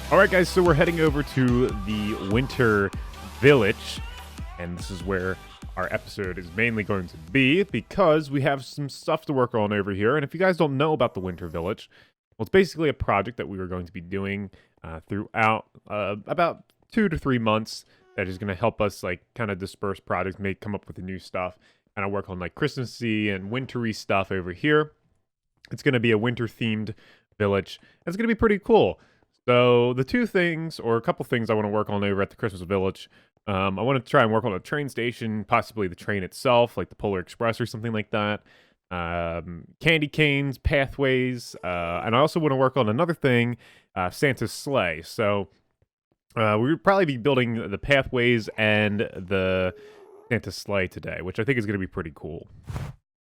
All right, guys, so we're heading over to the Winter Village, and this is where our episode is mainly going to be because we have some stuff to work on over here. And if you guys don't know about the Winter Village, well, it's basically a project that we were going to be doing throughout about 2 to 3 months that is going to help us like kind of disperse projects, come up with the new stuff, and I work on like Christmassy and wintry stuff over here. It's going to be a winter-themed village. It's going to be pretty cool. So the two things, or a couple things I want to work on over at the Christmas Village, I want to try and work on a train station, possibly the train itself, like the Polar Express or something like that. Candy canes, pathways, and I also want to work on another thing, Santa's sleigh. So we would probably be building the pathways and the Santa's sleigh today, which I think is going to be pretty cool.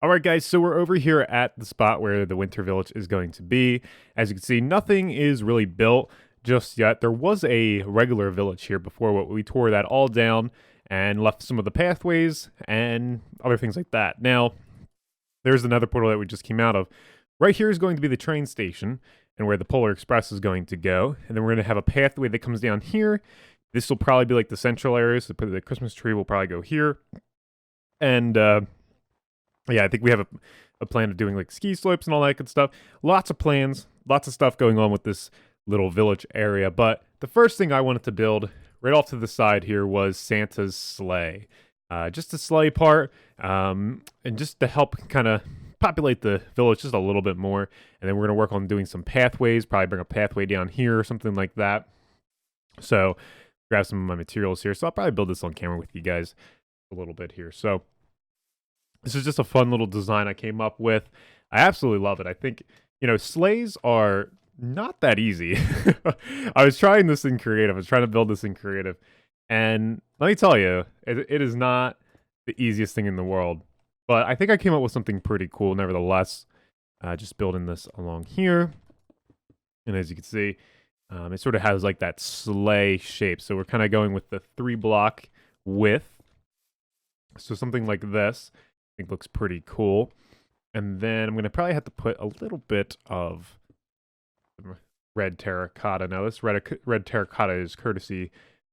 All right, guys, so we're over here at the spot where the Winter Village is going to be. As you can see, nothing is really built just yet. There was a regular village here before, but we tore that all down and left some of the pathways and other things like that. Now, there's another portal that we just came out of. Right here is going to be the train station and where the Polar Express is going to go. And then we're going to have a pathway that comes down here. This will probably be like the central area, so the Christmas tree will probably go here. And, yeah, I think we have a plan of doing like ski slopes and all that good stuff. Lots of plans, lots of stuff going on with this little village area. But the first thing I wanted to build right off to the side here was Santa's sleigh. Just the sleigh part, and just to help kind of populate the village just a little bit more. And then we're going to work on doing some pathways, probably bring a pathway down here or something like that. So grab some of my materials here. So I'll probably build this on camera with you guys a little bit here. So this is just a fun little design I came up with. I absolutely love it. I think, sleighs are not that easy. I was trying this in creative. I was trying to build this in creative. And let me tell you, it is not the easiest thing in the world. But I think I came up with something pretty cool nevertheless. Just building this along here. And as you can see, it sort of has like that sleigh shape. So we're kind of going with the 3-block width. So something like this. I think looks pretty cool. And then I'm going to probably have to put a little bit of red terracotta. Now this red terracotta is courtesy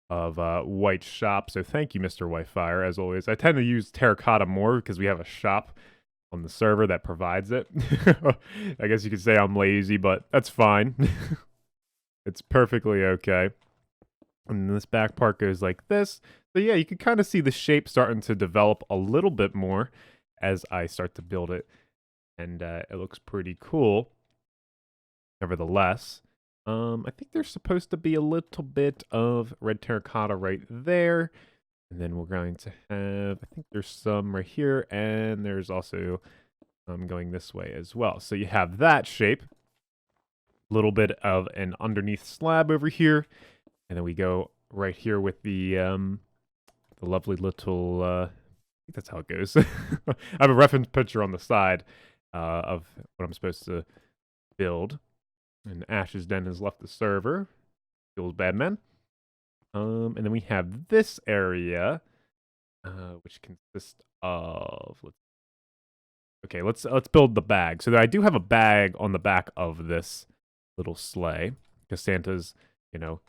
of White Shop, so thank you, Mr. Whitefire, as always. I tend to use terracotta more because we have a shop on the server that provides it. I guess you could say I'm lazy, but that's fine. It's perfectly okay. And this back part goes like this. So yeah, you can kind of see the shape starting to develop a little bit more as I start to build it. And it looks pretty cool. Nevertheless, I think there's supposed to be a little bit of red terracotta right there. And then we're going to have, I think there's some right here. And there's also going this way as well. So you have that shape. A little bit of an underneath slab over here. And then we go right here with the lovely little, I think that's how it goes. I have a reference picture on the side of what I'm supposed to build. And Ash's Den has left the server. Feels bad, man. And then we have this area, which consists of, let's build the bag. So I do have a bag on the back of this little sleigh because Santa's,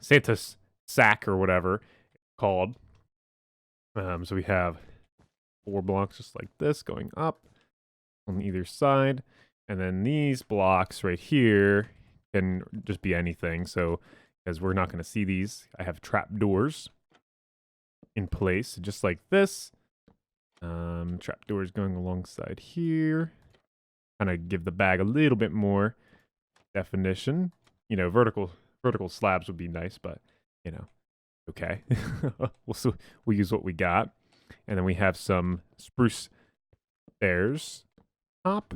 Santa's sack or whatever it's called. So we have 4 blocks just like this going up on either side. And then these blocks right here can just be anything. So because we're not going to see these, I have trap doors in place just like this. Trap doors going alongside here. Kind of give the bag a little bit more definition. Vertical slabs would be nice, but okay. We'll use what we got. And then we have some spruce stairs top.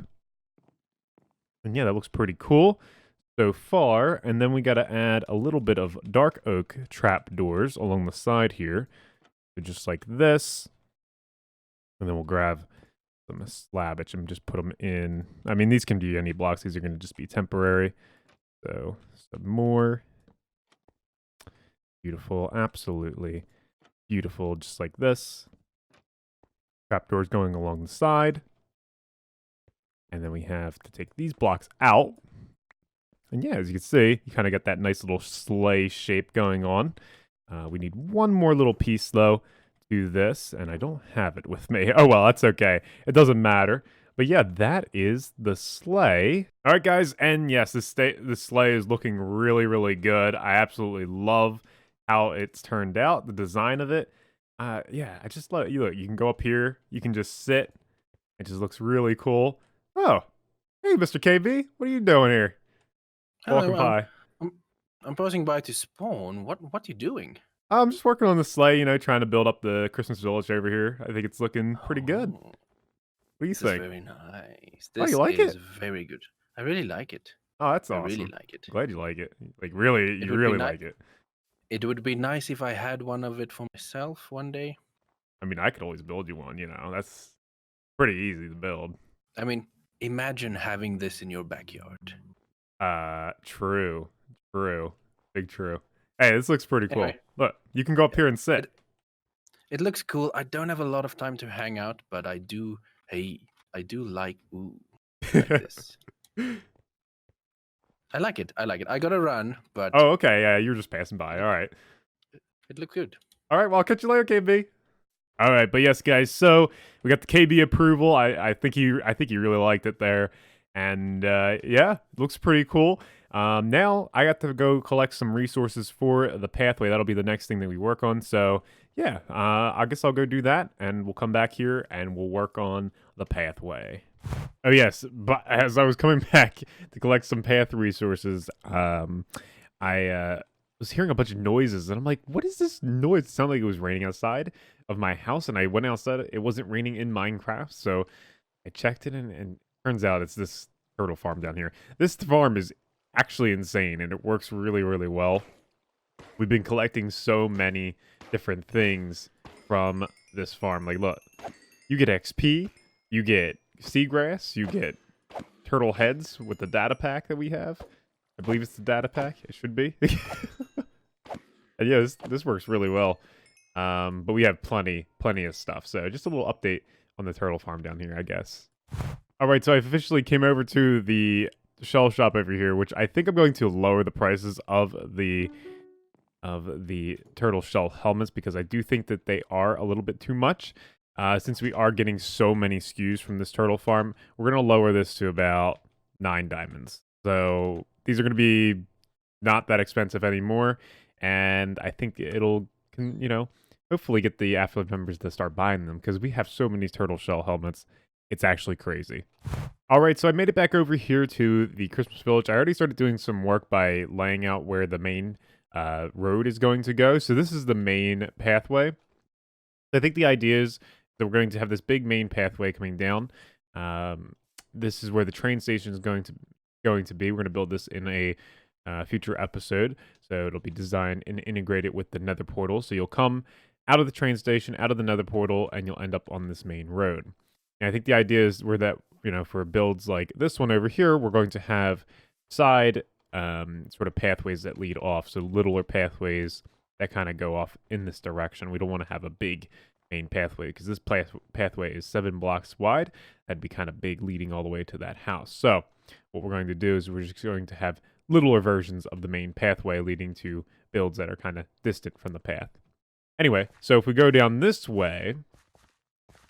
And yeah, that looks pretty cool so far. And then we got to add a little bit of dark oak trap doors along the side here. So just like this. And then we'll grab some slabbage and just put them in. I mean, these can be any blocks. These are going to just be temporary. So some more. Beautiful. Absolutely beautiful. Just like this. Trapdoors going along the side. And then we have to take these blocks out. And yeah, as you can see, you kind of got that nice little sleigh shape going on. We need one more little piece, though, to this, and I don't have it with me. Oh, well, that's okay. It doesn't matter. But yeah, that is the sleigh. All right, guys, and yes, the sleigh is looking really, really good. I absolutely love how it's turned out, the design of it. Yeah, I just love it. You look, you can go up here, you can just sit. It just looks really cool. Oh, hey, Mr. KB, what are you doing here? Hello, Welcome by. I'm I'm passing by to spawn. What are you doing? I'm just working on the sleigh, trying to build up the Christmas village over here. I think it's looking pretty good. Oh, What do you this is think? very nice. Oh, you This like is it? very good. I really like it. Oh, that's I really awesome. like it. Glad you like it. Like, really, It you would be really nice. like it. It would be nice if I had one of it for myself one day. I mean, I could always build you one, That's pretty easy to build. I mean, imagine having this in your backyard. True. True. Big true. Hey, this looks pretty cool. Anyway, Look, you can go up here and sit. it it looks cool. I don't have a lot of time to hang out, but I do. Hey, I do like like this. I like it. I like it. I gotta run, but Oh, okay. Yeah, you're just passing by. All right. it looks good. All right. Well, I'll catch you later, KB. All right, but yes, guys. So we got the KB approval. I think he really liked it there, and yeah, looks pretty cool. Now I got to go collect some resources for the pathway. That'll be the next thing that we work on. So yeah, I guess I'll go do that, and we'll come back here and we'll work on the pathway. Oh yes, but as I was coming back to collect some path resources, I was hearing a bunch of noises, and I'm like, "What is this noise?" It sounded like it was raining outside of my house, and I went outside. It wasn't raining in Minecraft, so I checked it, and turns out it's this turtle farm down here. This farm is actually insane, and it works really, really well. We've been collecting so many different things from this farm. Like, look, you get XP, you get seagrass, you get turtle heads with the data pack that we have. I believe it's the data pack. It should be. And yeah, this works really well. But we have plenty of stuff. So just a little update on the turtle farm down here, I guess. All right, so I officially came over to the shell shop over here, which I think I'm going to lower the prices of the turtle shell helmets because I do think that they are a little bit too much. Since we are getting so many SKUs from this turtle farm, we're going to lower this to about 9 diamonds. So these are going to be not that expensive anymore, and I think it'll, hopefully get the AfterLife members to start buying them because we have so many turtle shell helmets. It's actually crazy. All right, so I made it back over here to the Christmas village. I already started doing some work by laying out where the main road is going to go. So this is the main pathway. I think the idea is that we're going to have this big main pathway coming down. This is where the train station is going to be. We're going to build this in a future episode, so it'll be designed and integrated with the Nether portal. So you'll come out of the train station, out of the Nether portal, and you'll end up on this main road. And I think the idea is for builds like this one over here, we're going to have side sort of pathways that lead off, so littler pathways that kind of go off in this direction. We don't want to have a big main pathway because this pathway is 7 blocks wide. That'd be kind of big leading all the way to that house. So what we're going to do is we're just going to have littler versions of the main pathway leading to builds that are kind of distant from the path. Anyway, so if we go down this way,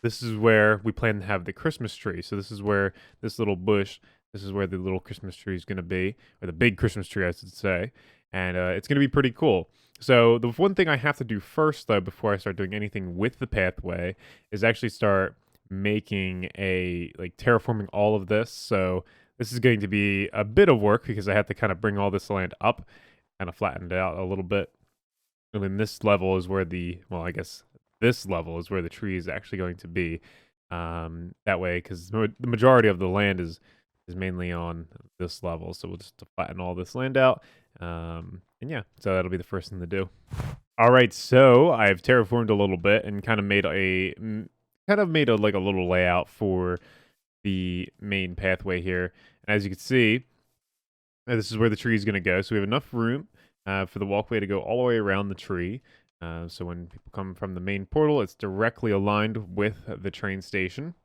this is where we plan to have the Christmas tree. So this is where this little bush, this is where the little Christmas tree is going to be, or the big Christmas tree, I should say. And it's going to be pretty cool. So the one thing I have to do first, though, before I start doing anything with the pathway, is actually start making terraforming all of this. So this is going to be a bit of work because I have to kind of bring all this land up, kind of flatten it out a little bit. And then this level is where I guess this level is where the tree is actually going to be. That way, because the majority of the land is mainly on this level. So we'll just flatten all this land out. And yeah, so that'll be the first thing to do. All right, so I've terraformed a little bit and kind of made a little layout for the main pathway here. And as you can see, this is where the tree is going to go. So we have enough room for the walkway to go all the way around the tree. So when people come from the main portal, it's directly aligned with the train station.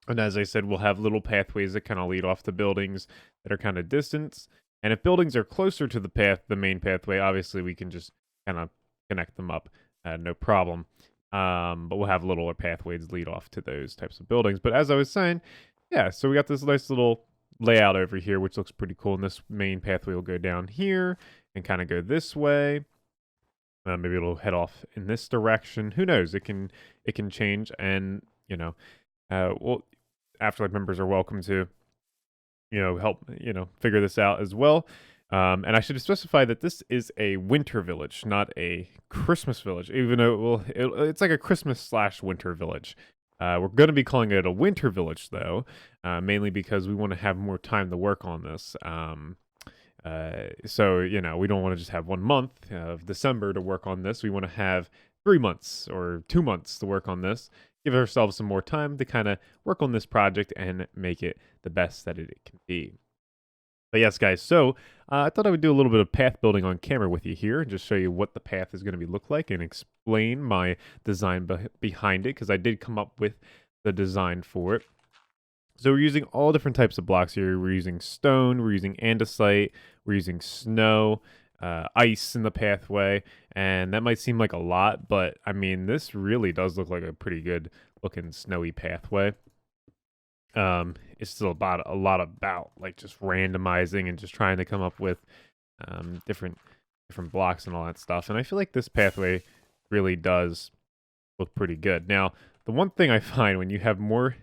And as I said, we'll have little pathways that kind of lead off to buildings that are kind of distant. And if buildings are closer to the main pathway, obviously we can just kind of connect them up, no problem. But we'll have littler pathways lead off to those types of buildings. But as I was saying, yeah, so we got this nice little layout over here, which looks pretty cool. And this main pathway will go down here and kind of go this way. Maybe it'll head off in this direction. Who knows? It can change, and well, AfterLife members are welcome to help figure this out as well. And I should specify that this is a winter village, not a Christmas village, even though it's like a Christmas/winter village. We're going to be calling it a winter village, though, mainly because we want to have more time to work on this. So, we don't want to just have 1 month of December to work on this. We want to have 3 months or 2 months to work on this. Give ourselves some more time to kind of work on this project and make it the best that it can be. But yes, guys, so I thought I would do a little bit of path building on camera with you here and just show you what the path is going to look like and explain my design behind it, because I did come up with the design for it. So we're using all different types of blocks here. We're using stone, we're using andesite, we're using snow, ice in the pathway, and that might seem like a lot, but I mean, this really does look like a pretty good looking snowy pathway. It's still a lot about like just randomizing and just trying to come up with different blocks and all that stuff. And I feel like this pathway really does look pretty good. Now, the one thing I find when you have more,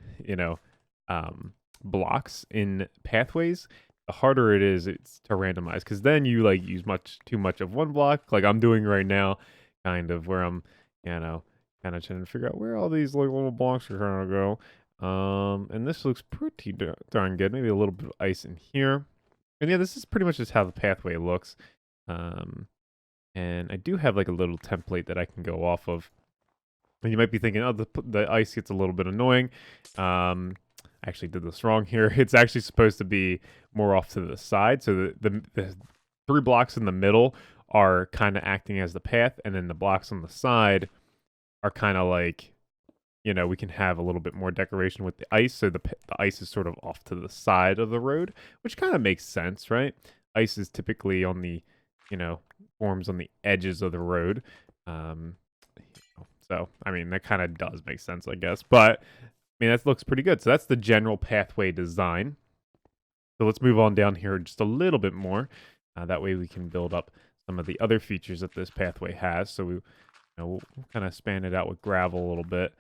blocks in pathways, the harder it's to randomize, because then you like use too much of one block, like I'm doing right now, kind of where I'm, kind of trying to figure out where all these like little blocks are gonna go. And this looks pretty darn good. Maybe a little bit of ice in here. And yeah, this is pretty much just how the pathway looks. And I do have like a little template that I can go off of. And you might be thinking, oh, the ice gets a little bit annoying. I actually did this wrong here. It's actually supposed to be more off to the side. So the 3 blocks in the middle are kind of acting as the path, and then the blocks on the side are kind of like, we can have a little bit more decoration with the ice. So the ice is sort of off to the side of the road, which kind of makes sense, right? Ice is typically on the, forms on the edges of the road. So, I mean, that kind of does make sense, I guess. But, I mean, that looks pretty good. So that's the general pathway design. So let's move on down here just a little bit more. That way we can build up some of the other features that this pathway has. So we'll kind of span it out with gravel a little bit.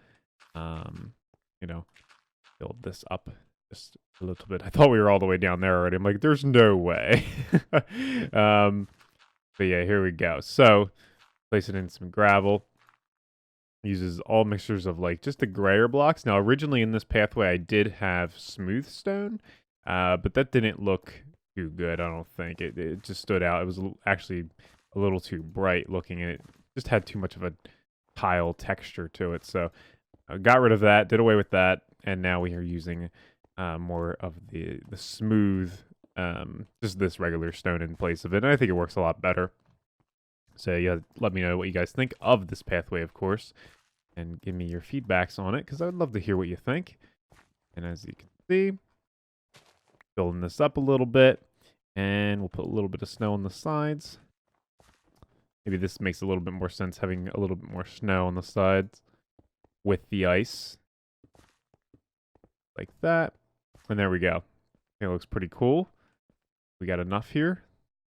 Build this up just a little bit. I thought we were all the way down there already. I'm like, there's no way. But yeah, here we go. So place it in some gravel. Uses all mixtures of like just the grayer blocks. Now, originally in this pathway, I did have smooth stone, but that didn't look too good. I don't think it just stood out. It was actually a little too bright looking, and it just had too much of a tile texture to it. So I got rid of that, did away with that, and now we are using more of the smooth, just this regular stone in place of it. And I think it works a lot better. So yeah, let me know what you guys think of this pathway, of course, and give me your feedbacks on it, because I would love to hear what you think. And as you can see, building this up a little bit, and we'll put a little bit of snow on the sides. Maybe this makes a little bit more sense, having a little bit more snow on the sides with the ice. Like that. And there we go. It looks pretty cool. We got enough here,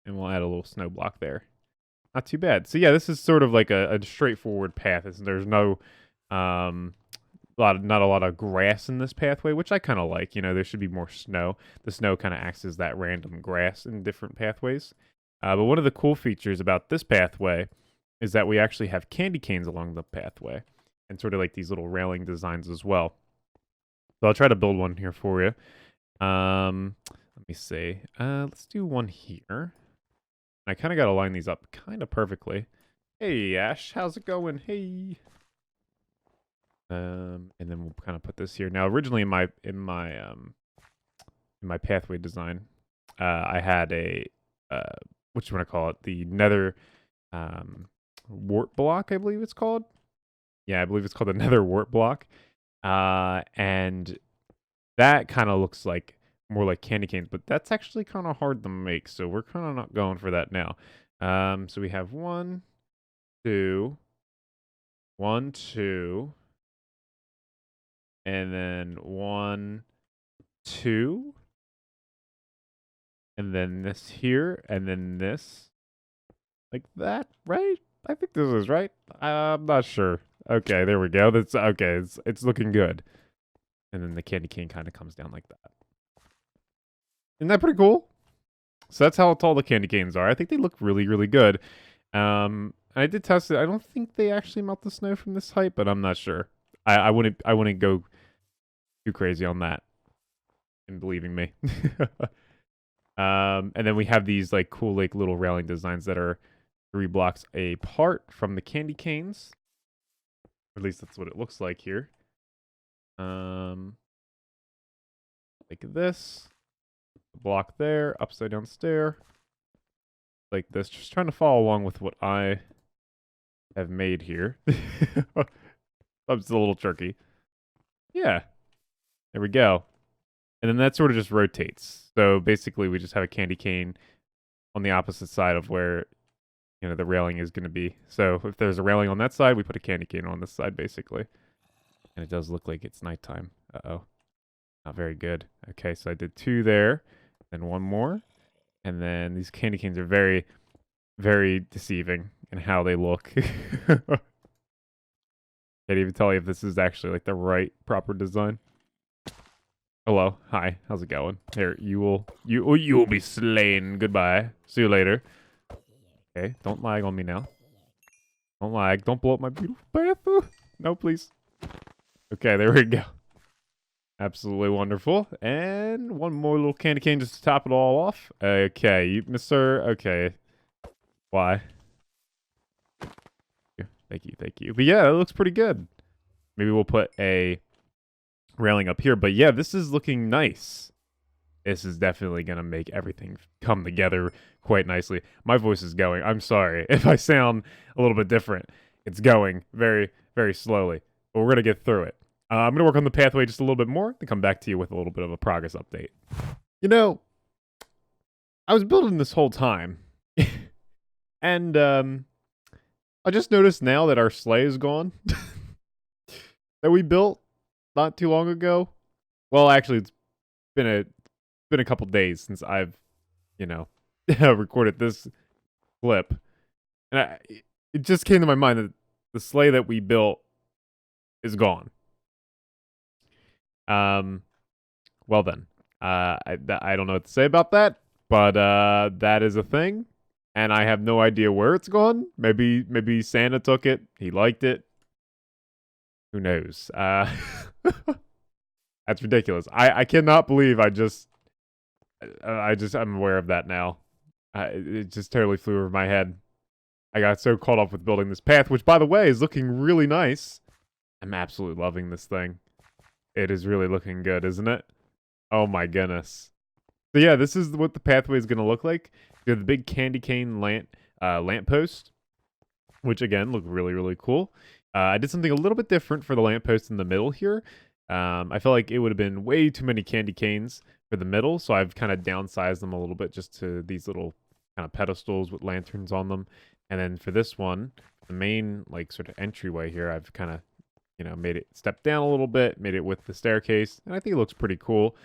and we'll add a little snow block there. Not too bad. So yeah, this is sort of like a straightforward path. There's no not a lot of grass in this pathway, which I kind of like. There should be more snow. The snow kind of acts as that random grass in different pathways. But one of the cool features about this pathway is that we actually have candy canes along the pathway, and sort of like these little railing designs as well. So I'll try to build one here for you. Let me see. Let's do one here. I kind of got to line these up kind of perfectly. Hey, Ash, how's it going? Hey. And then we'll kind of put this here. Now, originally in my pathway design, I had a what you want to call it? The nether wart block, I believe it's called. Yeah, I believe it's called the nether wart block. And that kind of looks like more like candy canes, but that's actually kind of hard to make, so we're kind of not going for that now. So we have 1, 2, 1, 2, and then 1, 2, and then this here, and then this, like that, right? I think this is right. I'm not sure. Okay, there we go. That's okay. It's looking good. And then the candy cane kind of comes down like that. Isn't that pretty cool? So that's how tall the candy canes are. I think they look really, really good. I did test it. I don't think they actually melt the snow from this height, but I'm not sure. I wouldn't go too crazy on that. In believing me. And then we have these like cool like little railing designs that are 3 blocks apart from the candy canes. At least that's what it looks like here. Like this. Block there, upside down stair. Like this. Just trying to follow along with what I have made here. I'm still a little tricky. Yeah. There we go. And then that sort of just rotates. So basically we just have a candy cane on the opposite side of where, you know, the railing is going to be. So if there's a railing on that side, we put a candy cane on this side, basically. And it does look like it's nighttime. Uh-oh. Not very good. Okay, so I did 2 there. Then 1 more. And then these candy canes are very, very deceiving in how they look. Can't even tell you if this is actually like the right proper design. Hello, hi, how's it going? Here, you will be slain. Goodbye. See you later. Okay, don't lag on me now. Don't lag. Don't blow up my beautiful bath. No, please. Okay, there we go. Absolutely wonderful. And 1 more little candy cane just to top it all off. Okay, you, Mr. Okay. Why? Thank you, thank you. But yeah, it looks pretty good. Maybe we'll put a railing up here. But yeah, this is looking nice. This is definitely going to make everything come together quite nicely. My voice is going. I'm sorry if I sound a little bit different. It's going very, very slowly. But we're going to get through it. I'm going to work on the pathway just a little bit more, then come back to you with a little bit of a progress update. You know, I was building this whole time, and I just noticed now that our sleigh is gone, that we built not too long ago. Well, actually, it's been a couple days since I've, you know, recorded this clip, and it just came to my mind that the sleigh that we built is gone. Well then, I don't know what to say about that, but that is a thing, and I have no idea where it's gone. Maybe Santa took it. He liked it. Who knows? That's ridiculous. I cannot believe I'm aware of that now. It just totally flew over my head. I got so caught up with building this path, which by the way is looking really nice. I'm absolutely loving this thing. It is really looking good, isn't it? Oh my goodness. So yeah, this is what the pathway is going to look like. We have the big candy cane lamppost, which again look really, really cool. I did something a little bit different for the lamppost in the middle here. I felt like it would have been way too many candy canes for the middle, so I've kind of downsized them a little bit just to these little kind of pedestals with lanterns on them. And then for this one, the main like sort of entryway here, I've kind of, you know, made it step down a little bit, made it with the staircase, and I think it looks pretty cool.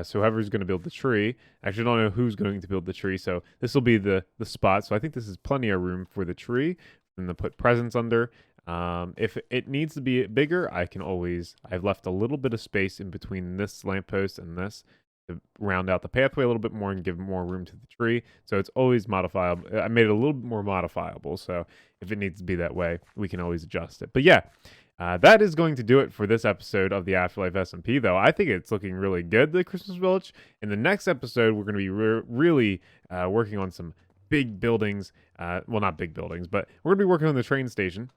So whoever's going to build the tree, actually don't know who's going to build the tree, so this will be the spot. So I think this is plenty of room for the tree, and to put presents under. If it needs to be bigger, I've left a little bit of space in between this lamppost and this to round out the pathway a little bit more and give more room to the tree. So it's always modifiable. I made it a little bit more modifiable, so if it needs to be that way, we can always adjust it. But yeah, that is going to do it for this episode of the AfterLife SMP, though. I think it's looking really good, the Christmas Village. In the next episode, we're going to be really working on some big buildings. Well, not big buildings, but we're going to be working on the train station,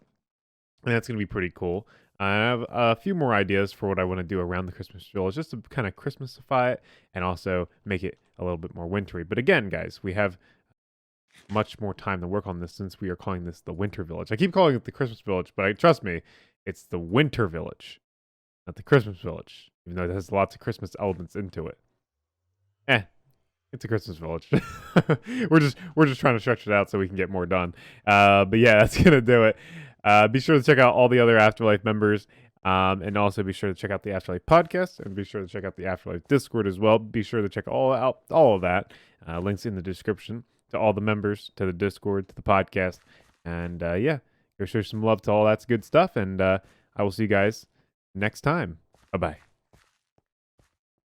and that's going to be pretty cool. I have a few more ideas for what I want to do around the Christmas Village, just to kind of Christmasify it and also make it a little bit more wintry. But again, guys, we have much more time to work on this since we are calling this the Winter Village. I keep calling it the Christmas Village, but trust me, it's the Winter Village, not the Christmas Village, even though it has lots of Christmas elements into it. It's a Christmas village. we're just trying to stretch it out so we can get more done. But yeah, that's gonna do it. Be sure to check out all the other Afterlife members. And also be sure to check out the Afterlife podcast, and be sure to check out the Afterlife Discord as well. Be sure to check all of that. Links in the description to all the members, to the Discord, to the podcast, and yeah, go show some love to all that's good stuff. And I will see you guys next time. Bye bye.